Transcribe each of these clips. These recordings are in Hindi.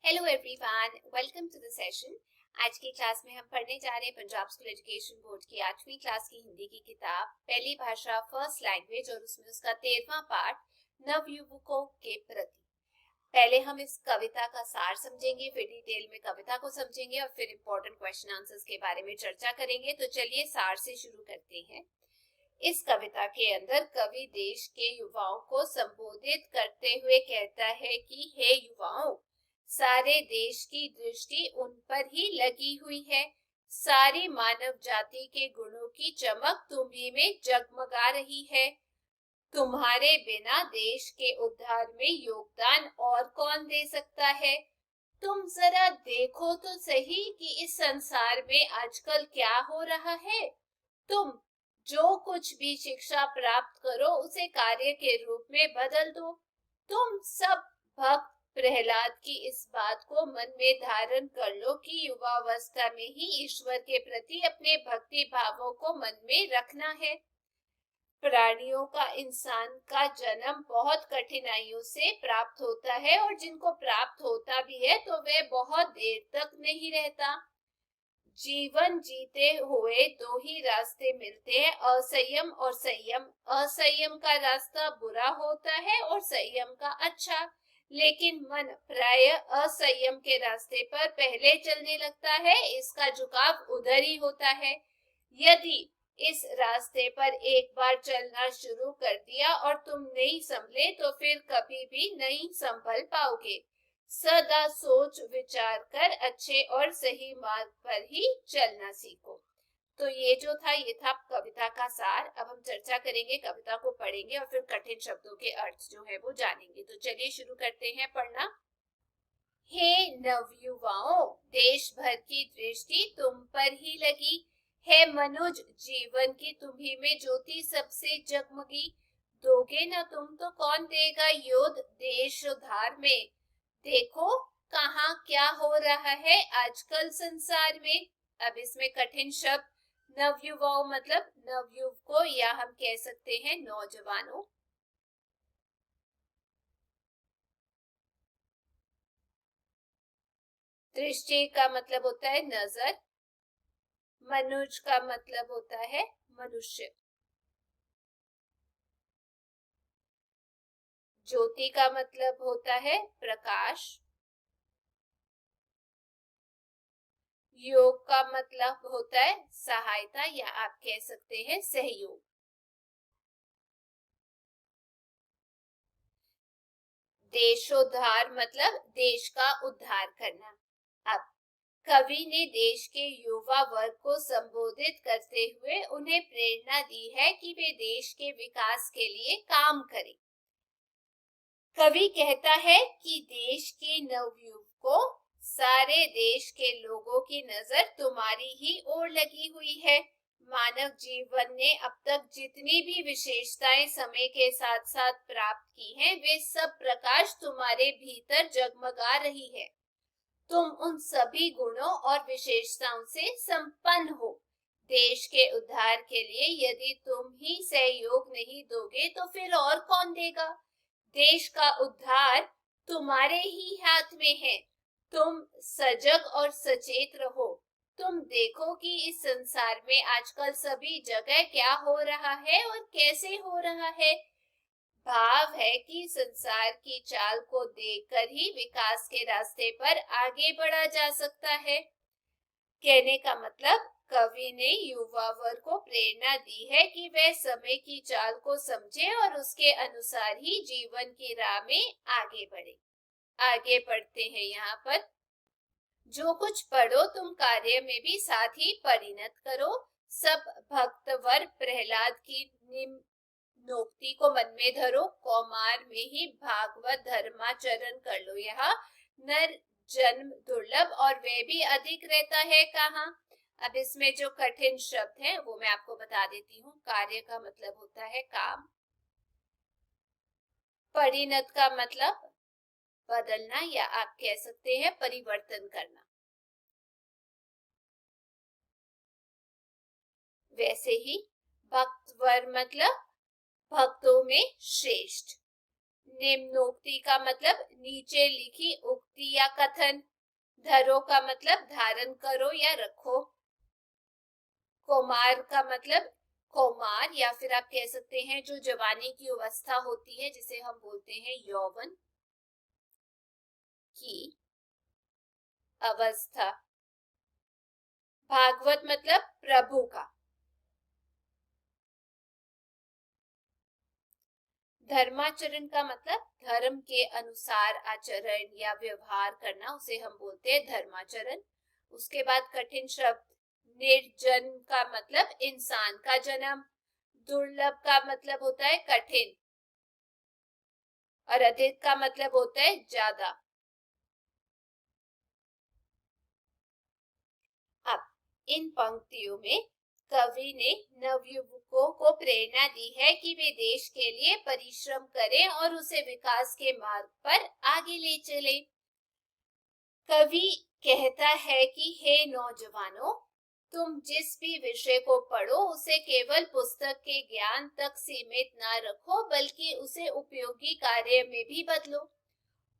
Hello everyone, welcome to the session. आज की क्लास में हम पढ़ने जा रहे हैं पंजाब स्कूल एजुकेशन बोर्ड की 8वीं क्लास की हिंदी की किताब पहली भाषा फर्स्ट लैंग्वेज और उसमें उसका 13वां पार्ट नवयुवकों के प्रति। पहले हम इस कविता का सार समझेंगे, फिर डिटेल में कविता को समझेंगे और फिर इम्पोर्टेंट क्वेश्चन आंसर्स के बारे में चर्चा करेंगे। तो चलिए सार से शुरू करते हैं। इस कविता के अंदर कवि देश के युवाओं को संबोधित करते हुए कहता है कि हे युवाओं, सारे देश की दृष्टि उन पर ही लगी हुई है। सारी मानव जाति के गुणों की चमक तुम्ही में जगमगा रही है। तुम्हारे बिना देश के उद्धार में योगदान और कौन दे सकता है। तुम जरा देखो तो सही कि इस संसार में आजकल क्या हो रहा है। तुम जो कुछ भी शिक्षा प्राप्त करो उसे कार्य के रूप में बदल दो। तुम सब भक्त प्रहलाद की इस बात को मन में धारण कर लो कि युवावस्था में ही ईश्वर के प्रति अपने भक्ति भावों को मन में रखना है। प्राणियों का इंसान का जन्म बहुत कठिनाइयों से प्राप्त होता है और जिनको प्राप्त होता भी है तो वह बहुत देर तक नहीं रहता। जीवन जीते हुए दो ही रास्ते मिलते हैं, असंयम और संयम। असंयम का रास्ता बुरा होता है और संयम का अच्छा, लेकिन मन प्राय असंयम के रास्ते पर पहले चलने लगता है। इसका झुकाव उधर ही होता है। यदि इस रास्ते पर एक बार चलना शुरू कर दिया और तुम नहीं संभले तो फिर कभी भी नहीं संभल पाओगे। सदा सोच विचार कर अच्छे और सही मार्ग पर ही चलना सीखो। तो ये जो था ये था कविता का सार। अब हम चर्चा करेंगे, कविता को पढ़ेंगे और फिर कठिन शब्दों के अर्थ जो है वो जानेंगे। तो चलिए शुरू करते हैं पढ़ना। हे नवयुवाओं, देश भर की दृष्टि तुम पर ही लगी है। मनुज जीवन की तुम्ही में ज्योति सबसे जगमगी। दोगे न तुम तो कौन देगा योद देश उद्धार में। देखो कहाँ क्या हो रहा है आजकल संसार में। अब इसमें कठिन शब्द नवयुवाओं मतलब नवयुवकों या हम कह सकते हैं नौजवानों। दृष्टि का मतलब होता है नजर। मनुज का मतलब होता है मनुष्य। ज्योति का मतलब होता है प्रकाश। योग का मतलब होता है सहायता या आप कह सकते हैं सहयोग। देशोद्धार मतलब देश का उद्धार करना। अब कवि ने देश के युवा वर्ग को संबोधित करते हुए उन्हें प्रेरणा दी है कि वे देश के विकास के लिए काम करें। कवि कहता है कि देश के नवयुवकों, सारे देश के लोगों की नजर तुम्हारी ही ओर लगी हुई है। मानव जीवन ने अब तक जितनी भी विशेषताएं समय के साथ साथ प्राप्त की हैं, वे सब प्रकाश तुम्हारे भीतर जगमगा रही है। तुम उन सभी गुणों और विशेषताओं से संपन्न हो। देश के उद्धार के लिए यदि तुम ही सहयोग नहीं दोगे तो फिर और कौन देगा। देश का उद्धार तुम्हारे ही हाथ में है। तुम सजग और सचेत रहो। तुम देखो कि इस संसार में आजकल सभी जगह क्या हो रहा है और कैसे हो रहा है। भाव है कि संसार की चाल को देखकर ही विकास के रास्ते पर आगे बढ़ा जा सकता है। कहने का मतलब कवि ने युवा वर्ग को प्रेरणा दी है कि वह समय की चाल को समझे और उसके अनुसार ही जीवन की राह में आगे बढ़े। आगे बढ़ते हैं यहाँ पर। जो कुछ पढ़ो तुम कार्य में भी साथ ही परिणत करो। सब भक्तवर प्रहलाद की निम्नोक्ति को मन में धरो। कौमार में ही भागवत धर्माचरण कर लो। यहाँ नर जन्म दुर्लभ और वह भी अधिक रहता है कहाँ। अब इसमें जो कठिन शब्द है वो मैं आपको बता देती हूँ। कार्य का मतलब होता है काम। परिणत का मतलब बदलना या आप कह सकते हैं परिवर्तन करना। वैसे ही भक्तवर मतलब भक्तों में श्रेष्ठ। निम्नोक्ति का मतलब नीचे लिखी उक्ति उक्ति या कथन। धरो का मतलब धारण करो या रखो। कौमार का मतलब कौमार, या फिर आप कह सकते हैं जो जवानी की अवस्था होती है जिसे हम बोलते हैं यौवन की अवस्था। भागवत मतलब प्रभु का। धर्माचरण का मतलब धर्म के अनुसार आचरण या व्यवहार करना, उसे हम बोलते हैं धर्माचरण। उसके बाद कठिन शब्द। निर्जन का मतलब इंसान का जन्म। दुर्लभ का मतलब होता है कठिन, और अधिक का मतलब होता है ज्यादा। अब इन पंक्तियों में कवि ने नवयुवकों को प्रेरणा दी है कि वे देश के लिए परिश्रम करें और उसे विकास के मार्ग पर आगे ले चले। कवि कहता है कि हे नौजवानों, तुम जिस भी विषय को पढ़ो उसे केवल पुस्तक के ज्ञान तक सीमित ना रखो, बल्कि उसे उपयोगी कार्य में भी बदलो।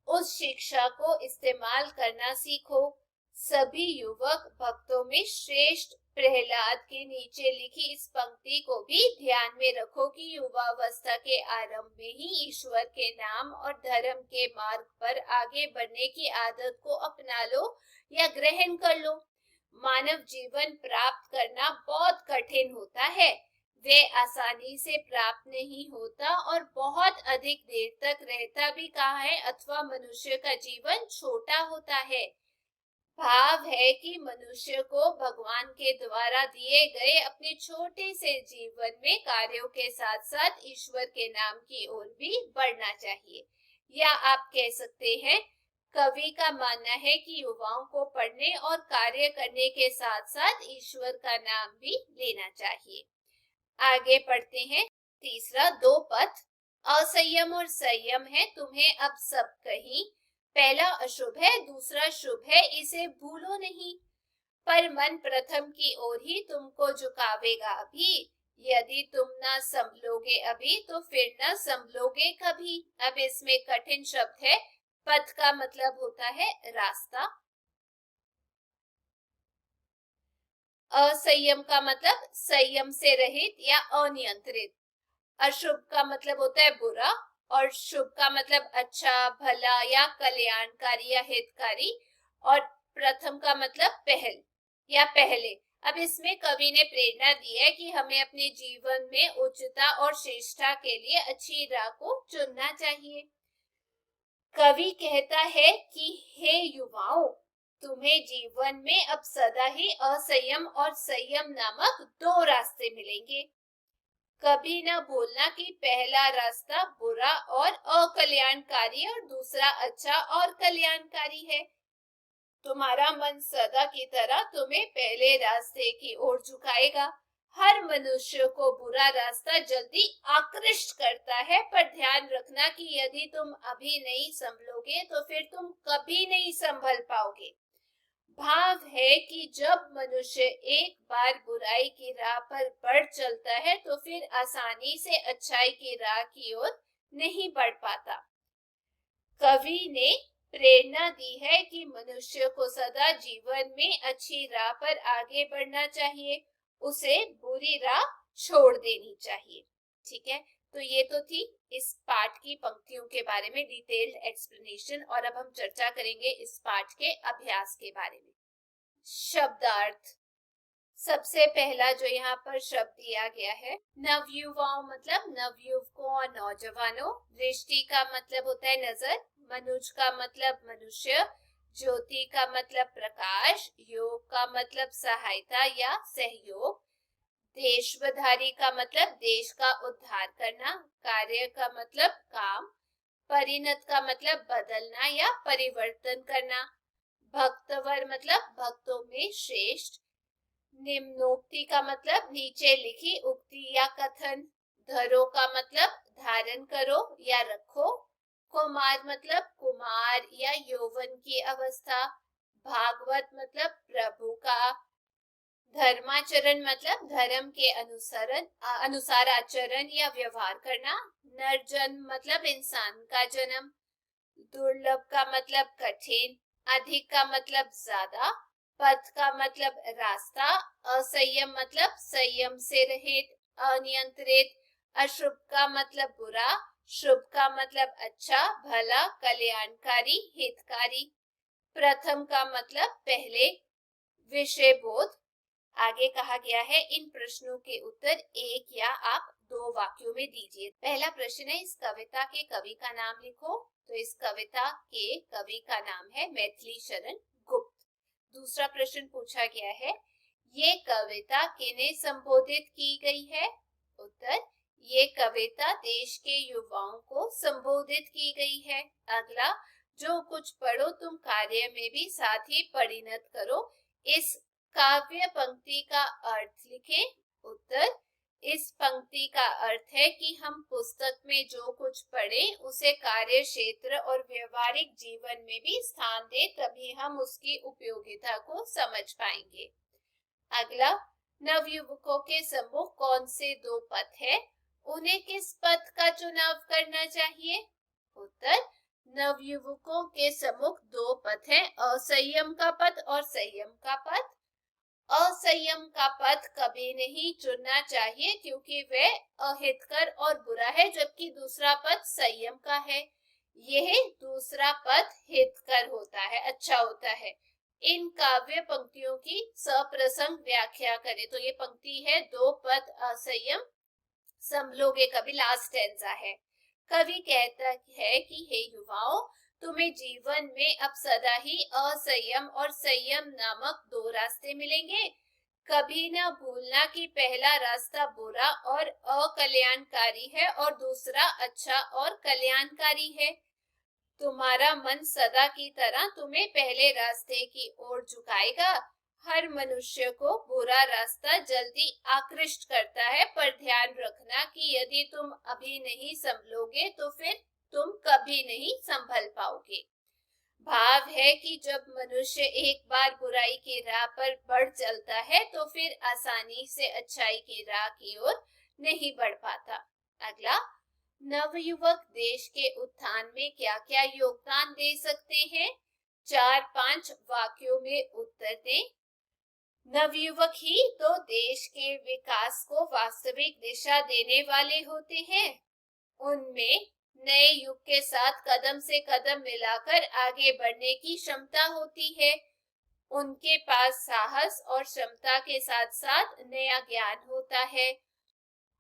उस शिक्षा को इस्तेमाल करना सीखो। सभी युवक भक्तों में श्रेष्ठ प्रहलाद के नीचे लिखी इस पंक्ति को भी ध्यान में रखो कि युवावस्था के आरंभ में ही ईश्वर के नाम और धर्म के मार्ग पर आगे बढ़ने की आदत को अपना लो या ग्रहण कर लो। मानव जीवन प्राप्त करना बहुत कठिन होता है, वे आसानी से प्राप्त नहीं होता और बहुत अधिक देर तक रहता भी कहाँ है, अथवा मनुष्य का जीवन छोटा होता है। भाव है कि मनुष्य को भगवान के द्वारा दिए गए अपने छोटे से जीवन में कार्यों के साथ साथ ईश्वर के नाम की ओर भी बढ़ना चाहिए। या आप कह सकते हैं कवि का मानना है कि युवाओं को पढ़ने और कार्य करने के साथ साथ ईश्वर का नाम भी लेना चाहिए। आगे पढ़ते हैं। तीसरा, दो पथ असंयम और संयम है, तुम्हें अब सब कहीं। पहला अशुभ है, दूसरा शुभ है, इसे भूलो नहीं। पर मन प्रथम की ओर ही तुमको झुकावेगा अभी। यदि तुम ना संभलोगे अभी तो फिर ना संभलोगे कभी। अब इसमें कठिन शब्द है। पथ का मतलब होता है रास्ता। असंयम का मतलब संयम से रहित या अनियंत्रित। अशुभ का मतलब होता है बुरा, और शुभ का मतलब अच्छा, भला या कल्याणकारी या हितकारी, और प्रथम का मतलब पहल या पहले। अब इसमें कवि ने प्रेरणा दी है कि हमें अपने जीवन में उच्चता और श्रेष्ठता के लिए अच्छी राह को चुनना चाहिए। कवि कहता है कि हे युवाओं, तुम्हें जीवन में अब सदा ही असंयम और संयम नामक दो रास्ते मिलेंगे। कभी न भूलना कि पहला रास्ता बुरा और अकल्याणकारी और दूसरा अच्छा और कल्याणकारी है। तुम्हारा मन सदा की तरह तुम्हें पहले रास्ते की ओर झुकाएगा। हर मनुष्य को बुरा रास्ता जल्दी आकृष्ट करता है, पर ध्यान रखना कि यदि तुम अभी नहीं संभलोगे तो फिर तुम कभी नहीं संभल पाओगे। भाव है कि जब मनुष्य एक बार बुराई की राह पर बढ़ चलता है तो फिर आसानी से अच्छाई की राह की ओर नहीं बढ़ पाता। कवि ने प्रेरणा दी है कि मनुष्य को सदा जीवन में अच्छी राह पर आगे बढ़ना चाहिए, उसे बुरी राह छोड़ देनी चाहिए। ठीक है, तो ये तो थी इस पाठ की पंक्तियों के बारे में डिटेल्ड एक्सप्लेनेशन, और अब हम चर्चा करेंगे इस पाठ के अभ्यास के बारे में। शब्दार्थ। सबसे पहला जो यहाँ पर शब्द दिया गया है, नवयुवाओं मतलब नवयुवकों और नौजवानों। दृष्टि का मतलब होता है नजर। मनुज का मतलब मनुष्य। ज्योति का मतलब प्रकाश। योग का मतलब सहायता या सहयोग। देशवधारी का मतलब देश का उद्धार करना। कार्य का मतलब काम। परिणत का मतलब बदलना या परिवर्तन करना। भक्तवर मतलब भक्तों में श्रेष्ठ। निम्नोक्ति का मतलब नीचे लिखी उक्ति या कथन। धरो का मतलब धारण करो या रखो। कुमार मतलब कुमार या यौवन की अवस्था। भागवत मतलब प्रभु का। धर्माचरण मतलब धर्म के अनुसार आचरण या व्यवहार करना। नरजन्म मतलब इंसान का जन्म। दुर्लभ का मतलब कठिन, अधिक का मतलब ज्यादा, पथ का मतलब रास्ता, असंयम मतलब संयम से रहित, अनियंत्रित, अशुभ का मतलब बुरा, शुभ का मतलब अच्छा, भला, कल्याणकारी, हितकारी। प्रथम का मतलब पहले, विषय बोध। आगे कहा गया है इन प्रश्नों के उत्तर एक या आप दो वाक्यों में दीजिए। पहला प्रश्न है, इस कविता के कवि का नाम लिखो। तो इस कविता के कवि का नाम है मैथिली शरण गुप्त। दूसरा प्रश्न पूछा गया है, ये कविता किन्हें संबोधित की गई है? उत्तर, ये कविता देश के युवाओं को संबोधित की गई है। अगला, जो कुछ पढ़ो तुम कार्य में भी साथ ही परिणत करो। इस काव्य पंक्ति का अर्थ लिखें। उत्तर, इस पंक्ति का अर्थ है कि हम पुस्तक में जो कुछ पढ़े उसे कार्य क्षेत्र और व्यवहारिक जीवन में भी स्थान दें, तभी हम उसकी उपयोगिता को समझ पाएंगे। अगला, नवयुवकों के सम्मुख कौन से दो पथ है, उन्हें किस पथ का चुनाव करना चाहिए? उत्तर, नवयुवकों के सम्मुख दो पथ हैं, असंयम का पथ और संयम का पथ। असंयम का पथ कभी नहीं चुनना चाहिए क्योंकि वह अहितकर और बुरा है, जबकि दूसरा पथ संयम का है। यह दूसरा पथ हितकर होता है, अच्छा होता है। इन काव्य पंक्तियों की सप्रसंग व्याख्या करें। तो ये पंक्ति है, दो पथ असंयम संभलोगे कभी, लास्ट टेंसा है। कवि कहता है कि हे युवाओं, तुम्हें जीवन में अब सदा ही असंयम और संयम नामक दो रास्ते मिलेंगे। कभी न भूलना कि पहला रास्ता बुरा और अकल्याणकारी है और दूसरा अच्छा और कल्याणकारी है। तुम्हारा मन सदा की तरह तुम्हें पहले रास्ते की ओर झुकाएगा। हर मनुष्य को बुरा रास्ता जल्दी आकृष्ट करता है, पर ध्यान रखना कि यदि तुम अभी नहीं संभलोगे तो फिर तुम कभी नहीं संभल पाओगे। भाव है कि जब मनुष्य एक बार बुराई की राह पर बढ़ चलता है तो फिर आसानी से अच्छाई की राह की ओर नहीं बढ़ पाता। अगला, नवयुवक देश के उत्थान में क्या क्या योगदान दे सकते हैं? 4-5 वाक्यों में उत्तर दें। नवयुवक ही तो देश के विकास को वास्तविक दिशा देने वाले होते हैं। उनमें नए युग के साथ कदम से कदम मिलाकर आगे बढ़ने की क्षमता होती है। उनके पास साहस और क्षमता के साथ साथ नया ज्ञान होता है।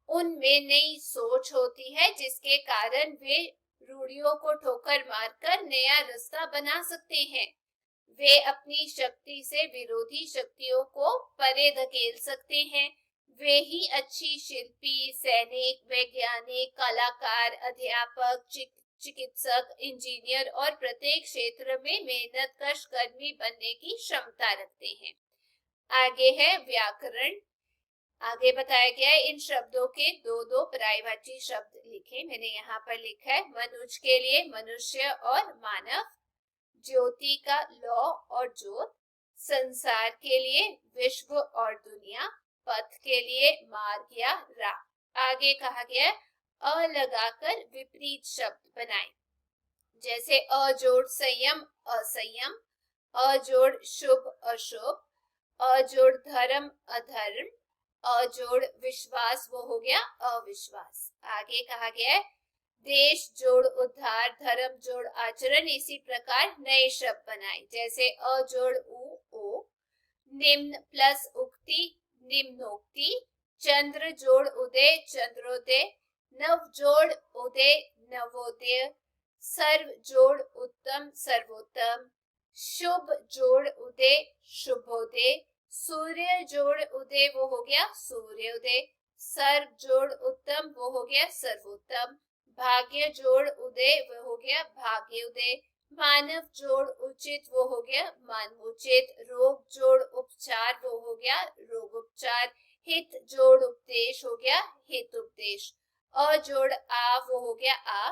उनमें नई सोच होती है जिसके कारण वे रूढ़ियों को ठोकर मारकर नया रास्ता बना सकते हैं। वे अपनी शक्ति से विरोधी शक्तियों को परे धकेल सकते हैं। वे ही अच्छी शिल्पी, सैनिक, वैज्ञानिक, कलाकार, अध्यापक, चिकित्सक, इंजीनियर और प्रत्येक क्षेत्र में मेहनतकश कर्मी बनने की क्षमता रखते हैं। आगे है व्याकरण। आगे बताया गया है, इन शब्दों के दो दो पर्यायवाची शब्द लिखे। मैंने यहाँ पर लिखा है, मनुष्य के लिए मनुष्य और मानव, ज्योति का लौ और ज्योत, संसार के लिए विश्व और दुनिया, पथ के लिए मार्ग या राह। आगे कहा गया है, अ लगाकर विपरीत शब्द बनाएं। जैसे अ जोड़ संयम असंयम, अ जोड़ शुभ अशुभ, अ जोड़ धर्म अधर्म, अ जोड़ विश्वास वो हो गया अविश्वास। आगे कहा गया है, देश जोड़ उद्धार, धर्म जोड़ आचरण। इसी प्रकार नए शब्द बनाए, जैसे अ जोड़ उ ओ, निम्न प्लस उक्ति निम्नोक्ति, चंद्र जोड़ उदय चंद्रोदय, नव जोड़ उदय नवोदय, सर्व जोड़ उत्तम सर्वोत्तम, शुभ जोड़ उदय शुभोदय, सूर्य जोड़ उदय वो हो गया सूर्योदय, सर्व जोड़ उत्तम वो हो गया सर्वोत्तम, भाग्य जोड़ उदय वो हो गया भाग्योदय, मानव जोड़ उचित वो हो गया मानवोचित, रोग जोड़ उपचार वो हो गया रोग उपचार, हित जोड़ उपदेश हो गया हित उपदेश, अ जोड़ आ वो हो गया आ,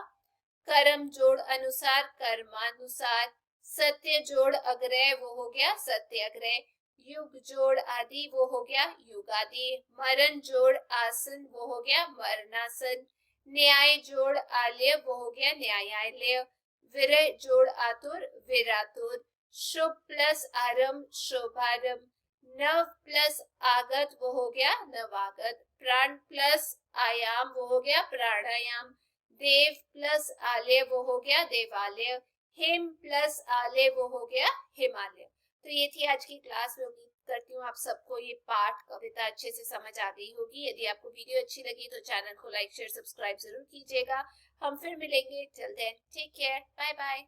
कर्म जोड़ अनुसार कर्मानुसार, सत्य जोड़ अग्रह वो हो गया सत्याग्रह, युग जोड़ आदि वो हो गया युगादि, मरण जोड़ आसन वो हो गया मरणासन, न्याय जोड़ आलय वो हो गया न्यायालय, विरह जोड़ आतुर विरातुर, शुभ प्लस आरंभ शोभारंभ, नव प्लस आगत वो हो गया नवागत, प्राण प्लस आयाम वो हो गया प्राणायाम, देव प्लस आलय वो हो गया देवालय, हिम प्लस आलय वो हो गया हिमालय। तो ये थी आज की क्लास में। उम्मीद करती हूँ आप सबको ये पाठ कविता अच्छे से समझ आ गई होगी। यदि आपको वीडियो अच्छी लगी तो चैनल को लाइक शेयर सब्सक्राइब जरूर कीजिएगा। हम फिर मिलेंगे। Till then take care, bye bye.